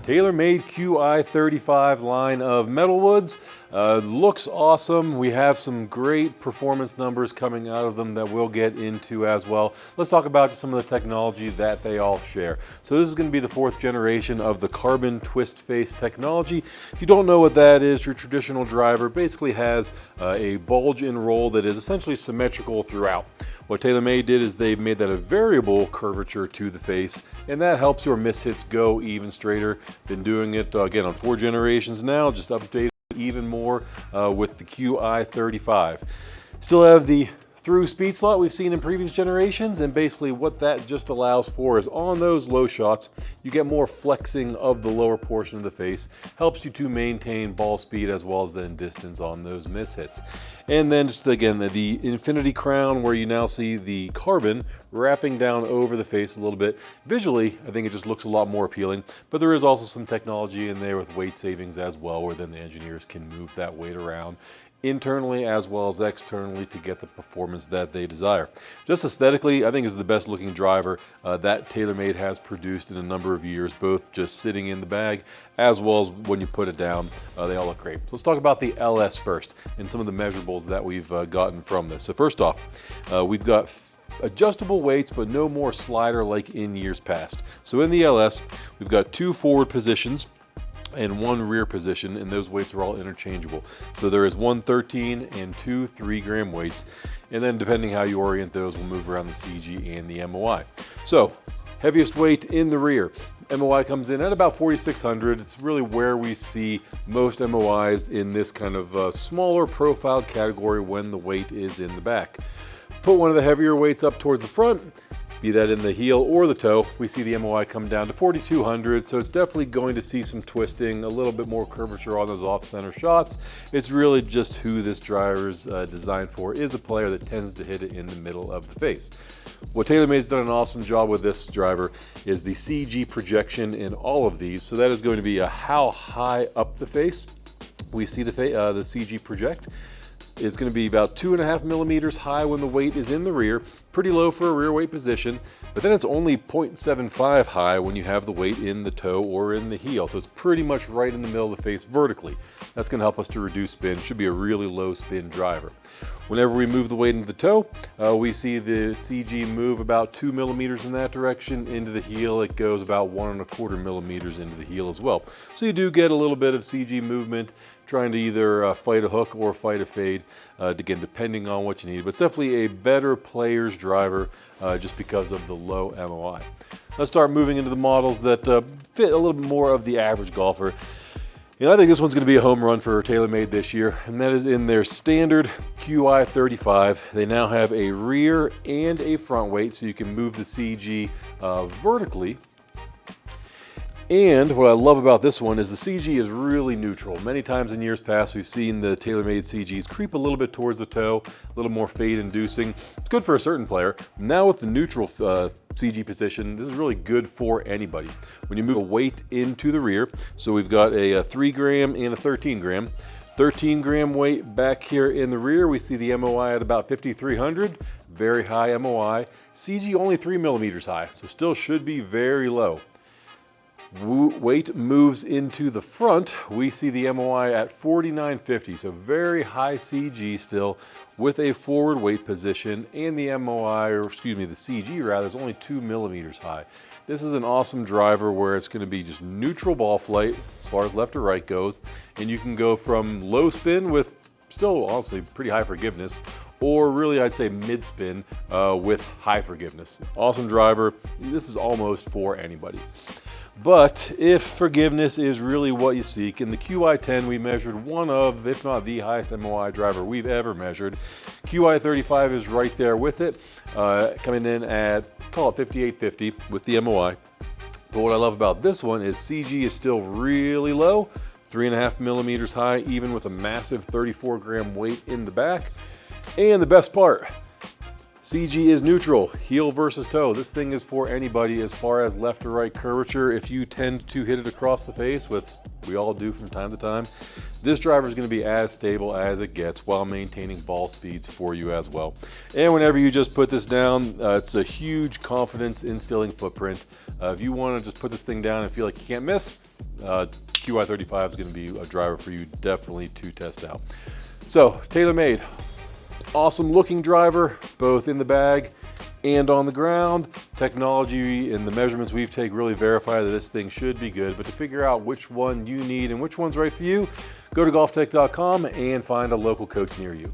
TaylorMade Qi35 line of metal woods. Looks awesome. We have some great performance numbers coming out of them that we'll get into as well. Let's talk about just some of the technology that they all share. So this is going to be the 4th generation of the carbon twist face technology. If you don't know what that is, your traditional driver basically has a bulge in roll that is essentially symmetrical throughout. What TaylorMade did is they've made that a variable curvature to the face, and that helps your miss hits go even straighter. Been doing it again on 4 generations now, just updated even more with the Qi35. Still have the through speed slot we've seen in previous generations, and basically what that just allows for is on those low shots you get more flexing of the lower portion of the face, helps you to maintain ball speed as well as then distance on those miss hits. And then just again the infinity crown, where you now see the carbon wrapping down over the face a little bit. Visually I think it just looks a lot more appealing, but there is also some technology in there with weight savings as well, where then the engineers can move that weight around internally as well as externally to get the performance that they desire. Just aesthetically, I think is the best looking driver that TaylorMade has produced in a number of years, both just sitting in the bag as well as when you put it down. They all look great. So let's talk about the LS first and some of the measurables that we've gotten from this. So first off, we've got adjustable weights, but no more slider like in years past. So in the LS, we've got 2 forward positions and 1 rear position, and those weights are all interchangeable. So there is 1 13 and 2 3-gram weights, and then depending how you orient those will move around the CG and the MOI. So heaviest weight in the rear, MOI comes in at about 4,600. It's really where we see most MOIs in this kind of smaller profiled category when the weight is in the back. Put one of the heavier weights up towards the front, be that in the heel or the toe, we see the MOI come down to 4,200, so it's definitely going to see some twisting, a little bit more curvature on those off-center shots. It's really just who this driver's designed for, is a player that tends to hit it in the middle of the face. What TaylorMade's done an awesome job with this driver is the CG projection in all of these, so that is going to be how high up the face we see the CG project. It's going to be about 2.5 millimeters high when the weight is in the rear, pretty low for a rear weight position, but then it's only 0.75 high when you have the weight in the toe or in the heel. So it's pretty much right in the middle of the face vertically. That's going to help us to reduce spin. Should be a really low spin driver. Whenever we move the weight into the toe, we see the CG move about 2 millimeters in that direction. Into the heel, it goes about 1.25 millimeters into the heel as well. So you do get a little bit of CG movement, trying to either fight a hook or fight a fade, again, depending on what you need. But it's definitely a better player's driver just because of the low MOI. Let's start moving into the models that fit a little bit more of the average golfer. And I think this one's going to be a home run for TaylorMade this year, and that is in their standard Qi35. They now have a rear and a front weight, so you can move the CG vertically. And what I love about this one is the CG is really neutral. Many times in years past, we've seen the TaylorMade CGs creep a little bit towards the toe, a little more fade inducing. It's good for a certain player. Now with the neutral CG position, this is really good for anybody. When you move a weight into the rear, so we've got a 3-gram and a 13-gram. 13-gram weight back here in the rear, we see the MOI at about 5,300, very high MOI. CG only 3 millimeters high, so still should be very low. Weight moves into the front, we see the MOI at 4,950, so very high CG still with a forward weight position, and the MOI, or excuse me, the CG rather, is only 2 millimeters high. This is an awesome driver where it's going to be just neutral ball flight as far as left or right goes, and you can go from low spin with still honestly pretty high forgiveness, or really I'd say mid spin with high forgiveness. Awesome driver. This is almost for anybody. But if forgiveness is really what you seek, in the Qi10 we measured one of, if not the highest MOI driver we've ever measured. Qi35 is right there with it, coming in at, call it 5,850 with the MOI. But what I love about this one is CG is still really low, 3.5 millimeters high, even with a massive 34-gram weight in the back. And the best part, CG is neutral, heel versus toe. This thing is for anybody as far as left or right curvature. If you tend to hit it across the face, which we all do from time to time, this driver is going to be as stable as it gets while maintaining ball speeds for you as well. And whenever you just put this down, it's a huge confidence instilling footprint. If you want to just put this thing down and feel like you can't miss, Qi35 is going to be a driver for you definitely to test out. So TaylorMade, awesome looking driver, both in the bag and on the ground. Technology and the measurements we've taken really verify that this thing should be good, but to figure out which one you need and which one's right for you, go to golftec.com and find a local coach near you.